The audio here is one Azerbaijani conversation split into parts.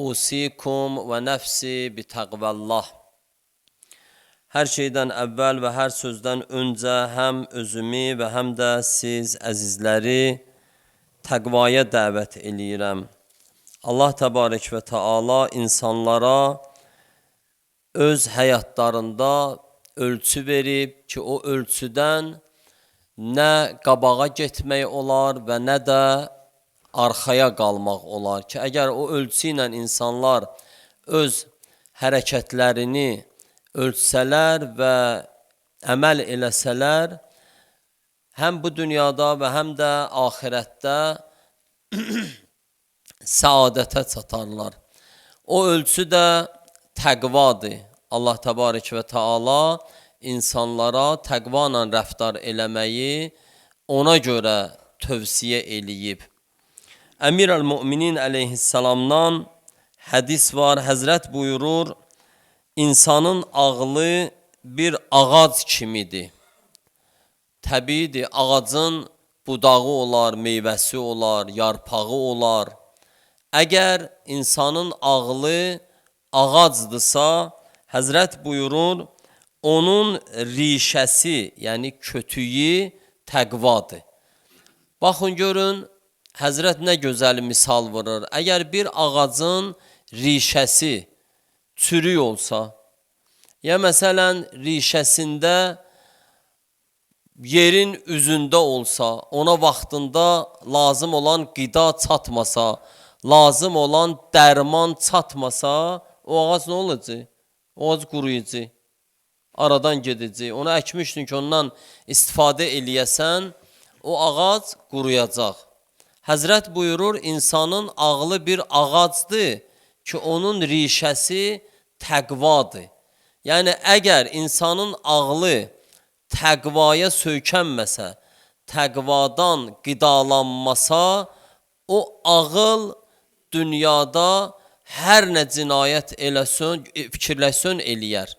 Usikum və nəfsi bi təqvəllah. Hər şeydən əvvəl və hər sözdən öncə həm özümü və həm də siz əzizləri təqvaya dəvət eləyirəm. Allah təbarək və Teala insanlara öz həyatlarında ölçü verib ki, o ölçüdən nə qabağa getmək olar və nə də arxaya qalmaq olar ki, əgər o ölçü ilə insanlar öz hərəkətlərini ölçsələr və əməl eləsələr, həm bu dünyada və həm də axirətdə səadətə çatarlar. O ölçü də təqvadır. Allah təbarək və Teala insanlara təqva ilə rəftar eləməyi ona görə tövsiyə eləyib. Əmir əl-Müminin əleyhissalamdan hədis var, Həzrət buyurur, insanın ağlı bir ağac kimidir. Təbiidir, ağacın budağı olar, meyvəsi olar, yarpağı olar. Əgər insanın ağlı ağacdırsa, Həzrət buyurur, onun rişəsi, yəni kötüyü təqvadır. Baxın, görün, Həzrət nə gözəl misal vurur. Əgər bir ağacın rişəsi çürük olsa, ya məsələn, rişəsində yerin üzündə olsa, ona vaxtında lazım olan qida çatmasa, lazım olan dərman çatmasa, o ağac nə olacaq? O ağac quruyacaq, aradan gedəcək. Onu əkmişdin ki, ondan istifadə eləyəsən, o ağac quruyacaq. Həzrət buyurur, insanın ağlı bir ağacdır ki, onun rişəsi təqvadır. Yəni, əgər insanın ağlı təqvaya söykənməsə, təqvadan qidalanmasa, o ağıl dünyada hər nə cinayət eləsən, fikirləsən eləyər.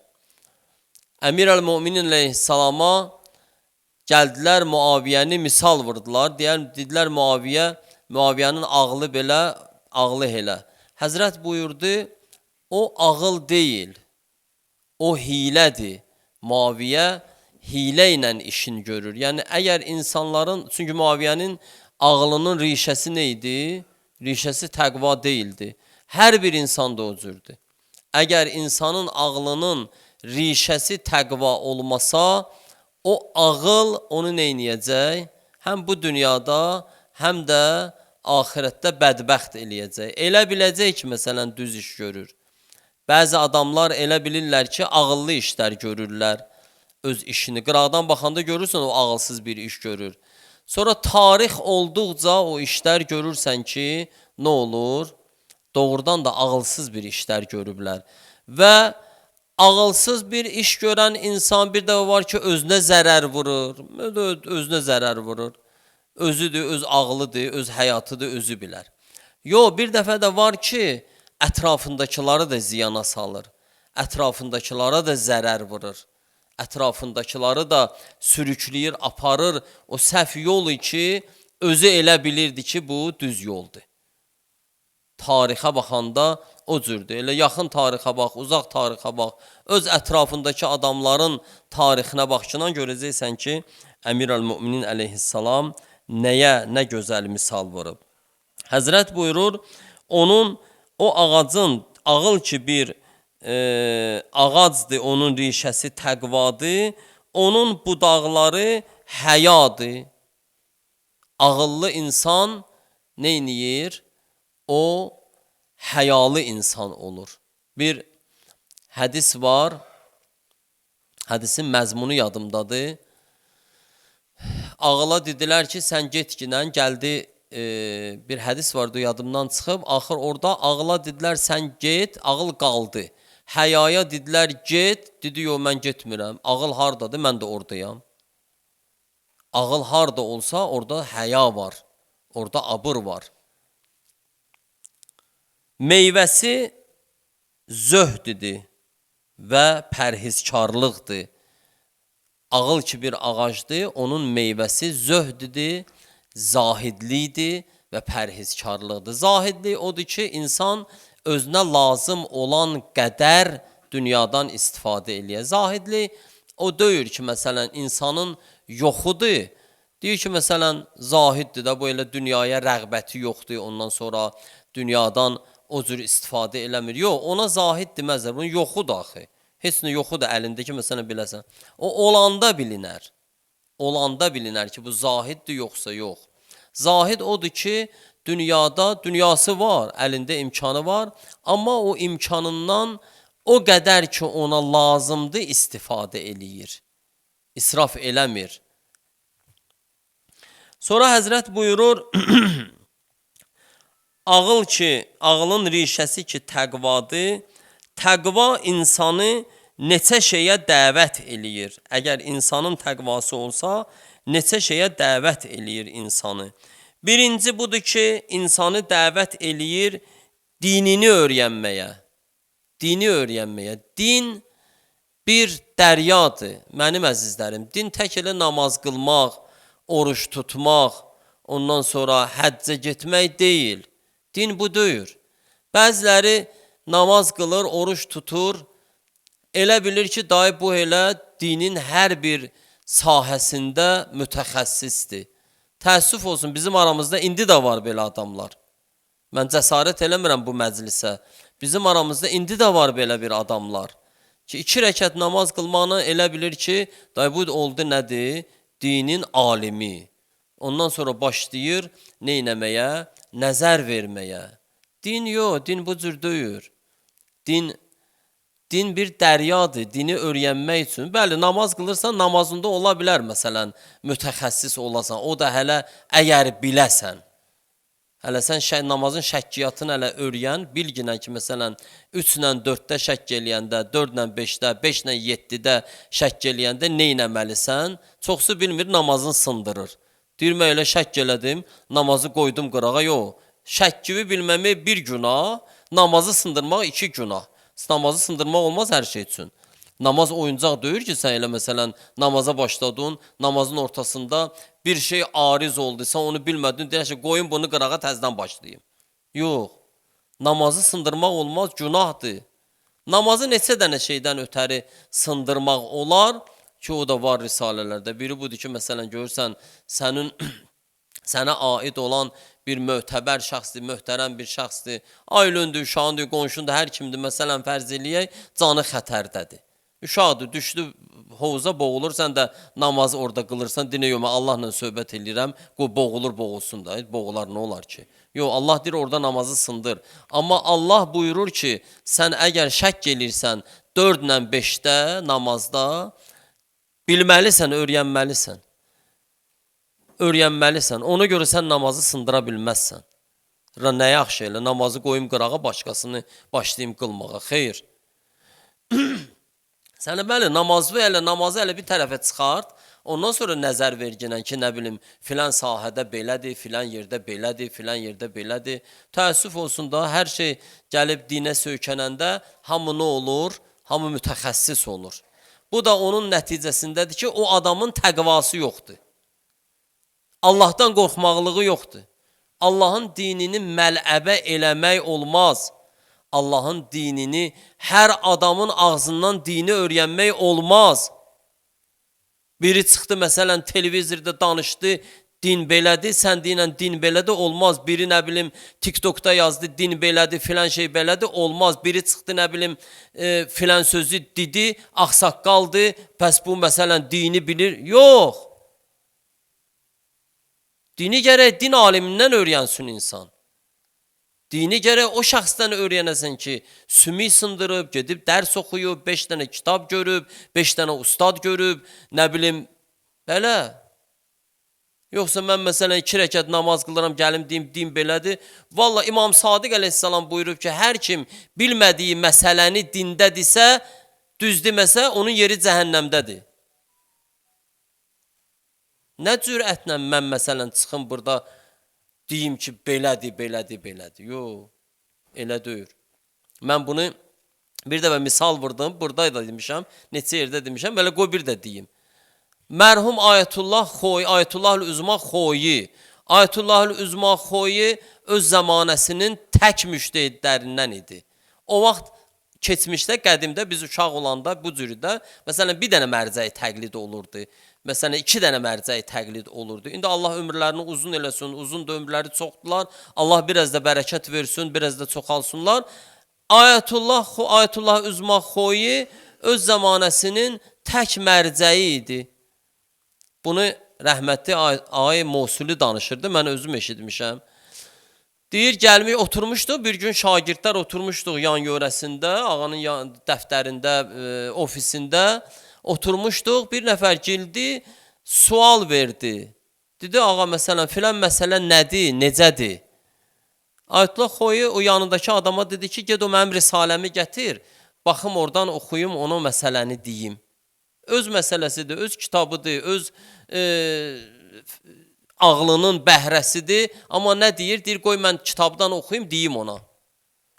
Əmir əl-Müminin əleyhissalama gəldilər, Muaviyyəni misal vurdular. Dedilər, Muaviyyənin ağlı belə, ağlı elə. Həzrət buyurdu, o ağıl deyil, o hilədir. Muaviyyə hilə ilə işin görür. Yəni, əgər insanların, çünki Muaviyyənin ağlının rişəsi nə idi? Rişəsi təqva deyildi. Hər bir insan da o cürdür. Əgər insanın ağlının rişəsi təqva olmasa, o ağıl onu neyniyəcək? Həm bu dünyada, həm də axirətdə bədbəxt eləyəcək. Elə biləcək ki, məsələn, düz iş görür. Bəzi adamlar elə bilirlər ki, ağıllı işlər görürlər öz işini. Qıraqdan baxanda görürsən, o ağılsız bir iş görür. Sonra tarix olduqca o işlər görürsən ki, nə olur? Doğrudan da ağılsız bir işlər görüblər. Və ağılsız bir iş görən insan bir də var ki, özünə zərər vurur. Özünə zərər vurur. Özüdür, öz ağlıdır, öz həyatıdır, özü bilər. Yox, bir dəfə də var ki, ətrafındakiları da ziyana salır. Ətrafındakilara da zərər vurur. Ətrafındakiları da sürükləyir, aparır. O səhv yolu ki, özü elə bilirdi ki, bu düz yoldur. Tarixə baxanda o cürdür. Elə yaxın tarixə bax, uzaq tarixə bax, öz ətrafındakı adamların tarixinə baxışından görəcəksən ki, Əmir əl-Müminin əleyhissalam nə gözəl misal vurub. Həzrət buyurur, o ağacın, ağıl ki bir ağacdır, onun rişəsi təqvadır, onun budaqları həyadır. Ağıllı insan neyniyir? O həyalı insan olur. Bir hədis var, hədisin məzmunu yadımdadır. Ağıla dedilər ki, sən getginən gəldi, bir hədis vardı, yadımdan çıxıb, axır orada ağıla dedilər, sən get, ağıl qaldı. Həyaya dedilər, get, dedi, yox, mən getmirəm. Ağıl hardadır, mən də oradayam. Ağıl harda olsa, orada həya var, orada abır var. Meyvəsi zöhdüdür və pərhizkarlıqdır. Ağıl ki bir ağacdır, onun meyvəsi zöhdüdür, zahidlidir və pərhizkarlıqdır. Zahidlik odur ki, insan özünə lazım olan qədər dünyadan istifadə eləyir. Zahidli o deyir ki, məsələn, insanın yoxudur. Deyir ki, məsələn, zahiddir də, bu elə dünyaya rəğbəti yoxdur, ondan sonra dünyadan o cür istifadə eləmir. Yox, ona zahid deməzlər, bunun yoxudur axı. Heç nə yoxudur əlindəki, məsələn, biləsən. O olanda bilinər. Olanda bilinər ki, bu zahiddir yoxsa yox. Zahid odur ki, dünyası var, əlində imkanı var, amma o imkanından o qədər ki, ona lazımdır istifadə eləyir. İsraf eləmir. Sonra Həzrət buyurur, ağılın rişəsi ki, təqvadır, təqva insanı neçə şeyə dəvət eləyir. Əgər insanın təqvası olsa, neçə şeyə dəvət eləyir insanı. Birinci budur ki, insanı dəvət eləyir dinini öyrənməyə. Dini öyrənməyə. Din bir dəryadır, mənim əzizlərim. Din tək elə namaz qılmaq, oruç tutmaq, ondan sonra həccə getmək deyil. Din bu deyil. Bəziləri namaz qılır, oruç tutur, elə bilir ki, dayı bu elə dinin hər bir sahəsində mütəxəssisdir. Təəssüf olsun, bizim aramızda indi də var belə adamlar. Mən cəsarət eləmirəm bu məclisə. Bizim aramızda indi də var belə bir adamlar. Ki, 2 rəkət namaz qılmaqla elə bilir ki, dayı bu oldu nədir? Dinin alimi. Ondan sonra başlayır neynəməyə? Nəzər verməyə. Din yox, din bu cür deyir. Din bir dəryadır, dini öyrənmək üçün. Bəli, namaz qılırsan, namazında ola bilər, məsələn, mütəxəssis olasan. O da hələ əgər biləsən. Hələ sən namazın şəkkiyyatını hələ öyrən, bilginə ki, məsələn, 3 ilə 4-də şəkk eləyəndə, 4 ilə 5-də, 5 ilə 7-də şəkk eləyəndə neynəməlisən? Çoxsu bilmir, namazını sındırır. Deyir, mən elə şəkk elədim, namazı qoydum qırağa, yox. Şəkkivi bilməmək bir günah, namazı sındırmaq 2 günah. Namazı sındırmaq olmaz hər şey üçün. Namaz oyuncaq deyir ki, sən elə məsələn namaza başladın, namazın ortasında bir şey ariz oldu, sən onu bilmədin, deyir ki, qoyun bunu qırağa təzdən başlayayım. Yox, namazı sındırmaq olmaz, günahdır. Namazı neçə dənə şeydən ötəri sındırmaq olar ki, o da var risalələrdə. Biri budur ki, məsələn, görürsən, sənə aid olan bir möhtəbər şəxsdir, möhtərəm bir şəxsdir, ailöndür, uşağındır, qonşundur, hər kimdir, məsələn, fərz eləyək, canı xətərdədir. Uşaqdır, düşdü, hovuza boğulur, sən də namazı orada qılırsan, dinə yox, mən Allahla söhbət eləyirəm, boğulur, boğulsun da, boğular nə olar ki? Yox, Allah deyir, orada namazı sındır. Amma Allah buyurur ki, sən əgər şəkk eləyirsən 4 ilə 5-də namazda, bilməlisən, öyrənməlisən. Öyrənməlisən. Ona görə sən namazı sındıra bilməzsən. Nə yaxşı elə, namazı qoyum qırağa, başqasını başlayayım qılmağa. Xeyr. Səni bəli, namazı elə bir tərəfə çıxart, ondan sonra nəzər verginən ki, nə bilim, filan sahədə belədir, filan yerdə belədir, filan yerdə belədir. Təəssüf olsun da, hər şey gəlib dinə söykənəndə hamı nə olur? Hamı mütəxəssis olur. Bu da onun nəticəsindədir ki, o adamın təqvası yoxdur. Allahdan qorxmaqlığı yoxdur. Allahın dinini məl'əbə eləmək olmaz. Allahın dinini hər adamın ağzından dini öyrənmək olmaz. Biri çıxdı, məsələn, televizorda danışdı, din belədir, sən deyilən din belədir, olmaz. Biri, nə bilim, TikTokda yazdı, din belədir, filan şey belədir, olmaz. Biri çıxdı, nə bilim, filan sözü dedi, ağsaqqaldı, bəs bu, məsələn, dini bilir. Yox. Dini gərək din alimindən öyrənsin insan. Dini gərək o şəxsdən öyrənəsən ki, sümük sındırıb, gedib dərs oxuyub, 5 dənə kitab görüb, 5 dənə ustad görüb, nə bilim, belə. Yoxsa mən məsələn 2 rəkət namaz qılıram, gəlim deyim, din belədir. Valla İmam Sadiq əleyhissalam buyurub ki, hər kim bilmədiyi məsələni dindədirsə, düz deməsə, onun yeri cəhənnəmdədir. Nə cürətlə mən məsələn çıxım burada deyim ki, belədir, belədir, belədir. Yox, elə deyir. Mən bunu bir dəfə misal vurdum, burada da demişəm, neçə yerdə demişəm, belə qoy bir də deyim. Mərhum Ayətullah Üzma Xoyi öz zamanəsinin tək müştəhidlərindən idi. O vaxt keçmişdə, qədimdə biz uşaq olanda bu cürdə, məsələn, bir dənə mərcəyi təqlid olurdu. Məsələn, 2 dənə mərcəyi təqlid olurdu. İndi Allah ömürlərini uzun eləsin, uzun da ömürləri çoxdular. Allah biraz da bərəkət versin, biraz da çoxalsınlar. Ayətullah Üzma Xoyi öz zamanəsinin tək mərcəyi idi. Bunu rəhmətli Ağay Mosuli danışırdı, mən özüm eşitmişəm. Deyir, gəlmək oturmuşduq, bir gün şagirdlər oturmuşduq yan yörəsində, ağanın dəftərində, ofisində oturmuşduq. Bir nəfər girdi, sual verdi. Dedi, ağa məsələn, filan məsələ nədir, necədir? Ayətullah Xoyi o yanındakı adama dedi ki, ged o mənim risaləmi gətir, baxım oradan oxuyum, ona məsələni deyim. Öz məsələsidir, öz kitabıdır, öz ağlının bəhrəsidir. Amma nə deyir? Deyir, qoy mən kitabdan oxuyum, deyim ona.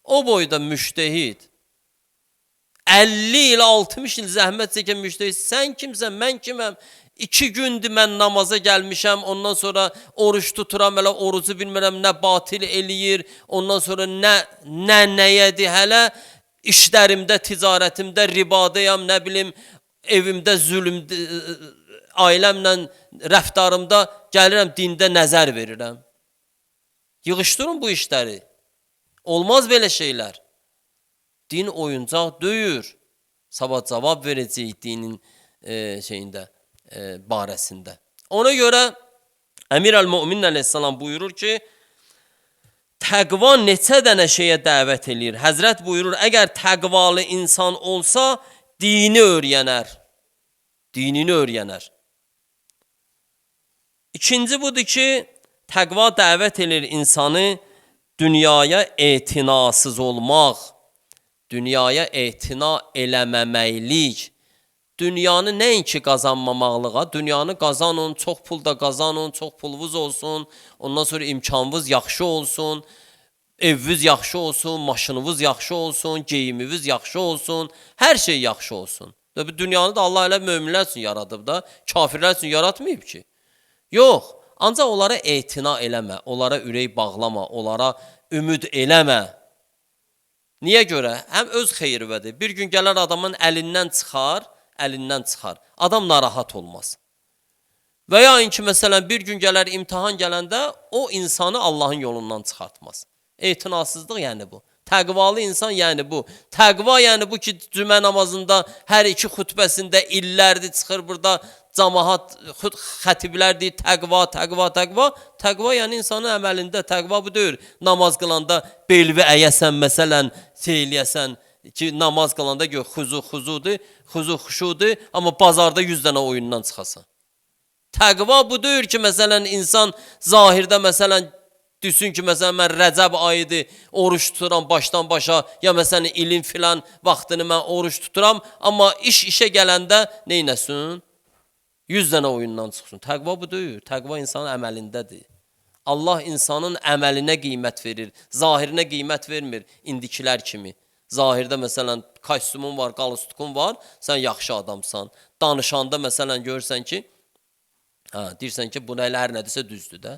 O boyda müştəhid. 50 il, 60 il zəhmət çəkən müştəhid. Sən kimsən, mən kiməm? 2 gündür mən namaza gəlmişəm, ondan sonra oruç tuturam, elə orucu bilmirəm, nə batil eləyir, ondan sonra nəyədir, hələ işlərimdə, ticarətimdə, ribadayam, nə bilim, evimdə zülm, ailəmlə rəftarımda gəlirəm, dində nəzər verirəm. Yığışdırın bu işləri. Olmaz belə şeylər. Din oyuncaq deyir. Sabah cavab verəcək dinin barəsində. Ona görə Əmir əl-Mömin əleyhissalam buyurur ki, təqva neçə dənə şeyə dəvət eləyir. Həzrət buyurur, əgər təqvalı insan olsa, dini öyrənər. Dinini öyrənər. İkinci budur ki, təqva dəvət edir insanı dünyaya etinasız olmaq, dünyaya etina eləməməklik, dünyanı nəinki qazanmamaqlığa, dünyanı qazanın, çox pul da qazanın, çox pulunuz olsun, ondan sonra imkanınız yaxşı olsun, eviniz yaxşı olsun, maşınınız yaxşı olsun, geyiminiz yaxşı olsun, hər şey yaxşı olsun. Dünyanı da Allah elə möminlər üçün yaradıb da, kafirlər üçün yaratmayıb ki. Yox, ancaq onlara etina eləmə, onlara ürək bağlama, onlara ümid eləmə. Niyə görə? Həm öz xeyirvədir. Bir gün gələr adamın əlindən çıxar, adam narahat olmaz. Və ya inki məsələn bir gün gələr imtihan gələndə o insanı Allahın yolundan çıxartmaz. Etinasızlıq yəni bu. Təqvalı insan yəni bu. Təqva yəni bu ki, cümə namazında hər 2 xütbəsində illərdir çıxır burada cəmaət xətiblər deyir təqva. Təqva yəni insanın əməlində, təqva bu deyil. Namaz qılanda belvi əyəsən, məsələn, eləyəsən ki, namaz qılanda gör xuşudur, amma bazarda 100 dənə oyundan çıxasan. Təqva bu deyil ki, məsələn, insan zahirdə, məsələn, düşün ki, məsələn, mən Rəcəb ayıdır, oruç tuturam başdan başa, ya məsələn, ilin filan vaxtını mən oruç tuturam, amma işə gələndə neynəsin? 100 dənə oyundan çıxsın. Təqva bu deyil, təqva insanın əməlindədir. Allah insanın əməlinə qiymət verir, zahirinə qiymət vermir indikilər kimi. Zahirdə məsələn, kostyumun var, qalstukun var, sən yaxşı adamsan. Danışanda məsələn, görürsən ki, deyirsən ki, bu nələr nədirsə düzdür də.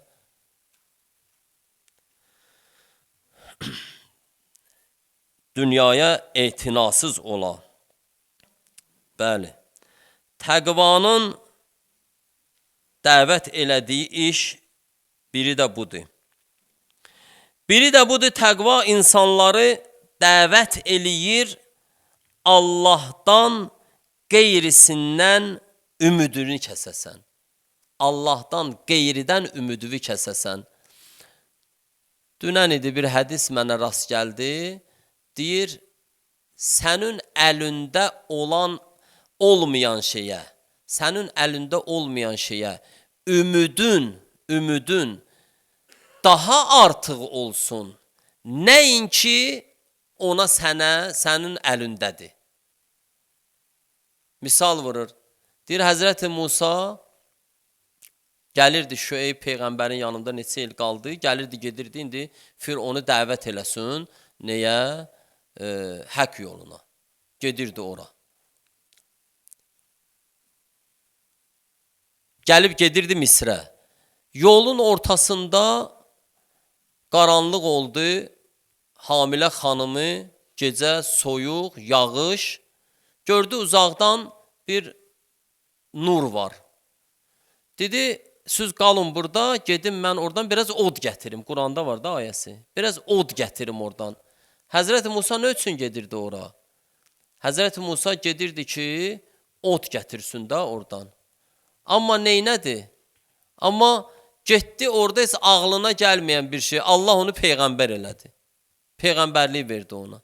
Dünyaya etinasız ola. Bəli. Təqvanın dəvət elədiyi iş biri də budur. Biri də budur, təqva insanları dəvət eləyir Allahdan qeyrisindən ümidini kəsəsən. Allahdan qeyridən ümidini kəsəsən. Dünən idi bir hədis mənə rast gəldi. Deyir, sənin əlində olmayan şeyə, sənin əlində olmayan şeyə ümidin daha artıq olsun. Nəinki ona sənin əlindədir. Misal vurur. Deyir, Həzrəti Musa gəlirdi Şüeyb Peyğəmbərin yanında neçə il qaldı. Gəlirdi, gedirdi, indi Fironu dəvət eləsin. Nəyə? Haqq yoluna. Gedirdi ora. Gəlib gedirdi Misrə. Yolun ortasında qaranlıq oldu. hamilə xanımı gecə soyuq, yağış gördü uzaqdan bir nur var. Dedi, siz qalın burada, gedim mən oradan biraz od gətirim. Quranda var da ayəsi. Biraz od gətirim oradan. Həzrəti Musa nə üçün gedirdi ora? Həzrəti Musa gedirdi ki, od gətirsin də oradan. Amma neynədir? Amma getdi orada heç ağlına gəlməyən bir şey. Allah onu peyğəmbər elədi. Peyğəmbərlik verdi ona.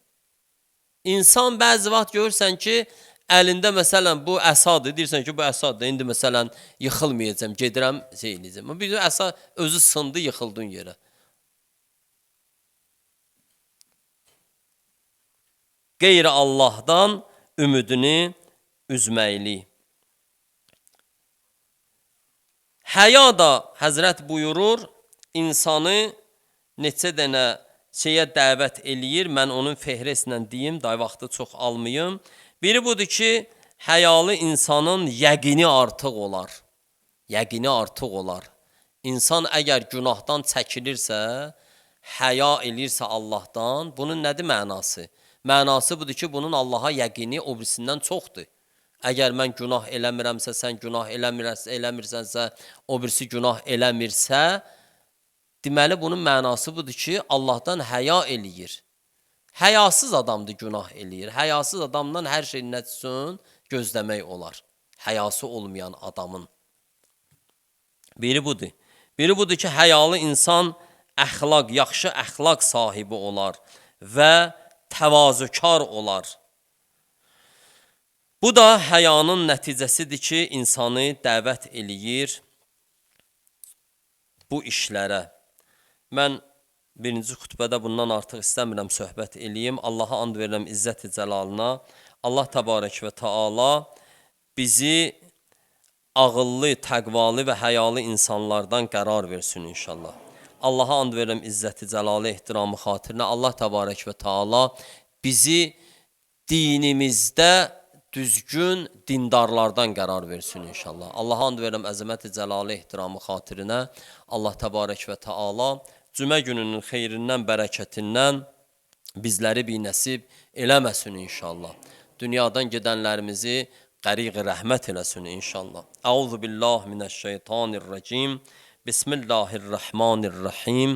İnsan bəzi vaxt görürsən ki, əlində məsələn bu əsadır, deyirsən ki bu əsadır, indi məsələn yıxılmayacam, gedirəm şey eləyəcəm. Amma bir əsa özü sındı, yıxıldın yerə. Qeyri Allahdan ümidini üzməklik. Həya da Həzrət buyurur, insanı neçə dənə şeyə dəvət eləyir. Mən onun fehreslə deyim, day vaxtı çox almayım. Biri budur ki, həyalı insanın yəqini artıq olar. Yəqini artıq olar. İnsan əgər günahdan çəkilirsə, həya elirsə Allahdan, bunun nədir mənası? Mənası budur ki, bunun Allaha yəqini o birisindən çoxdur. Əgər mən günah eləmirəmsə, sən günah eləmirsənsə, o birisi günah eləmirsə, deməli bunun mənası budur ki, Allahdan həya eləyir. Həyasız adamdır günah eləyir. Həyasız adamdan hər şey nəticəsini gözləmək olar. Həyası olmayan adamın. Biri budur. Biri budur ki, həyalı insan əxlaq, yaxşı əxlaq sahibi olar və təvazökar olar. Bu da həyanın nəticəsidir ki, insanı dəvət eləyir bu işlərə. Mən birinci xütbədə bundan artıq istəmirəm söhbət eləyim. Allaha and verirəm İzzət-i Cəlalına. Allah təbarək və Teala bizi ağıllı, təqvalı və həyalı insanlardan qərar versin inşallah. Allaha and verirəm İzzət-i Cəlalı ehtiramı xatirinə. Allah təbarək və Teala bizi dinimizdə düzgün dindarlardan qərar versin inşallah. Allaha and verirəm əzəmət-i Cəlalı ehtiramı xatirinə. Allah təbarək və Teala cümə gününün xeyrindən, bərəkətindən bizləri binəsib eləməsin inşallah. Dünyadan gedənlərimizi qəriq-i rəhmət eləsin inşallah. Əuzu billahi minəşşeytanirracim. Bismillahirrahmanirrahim.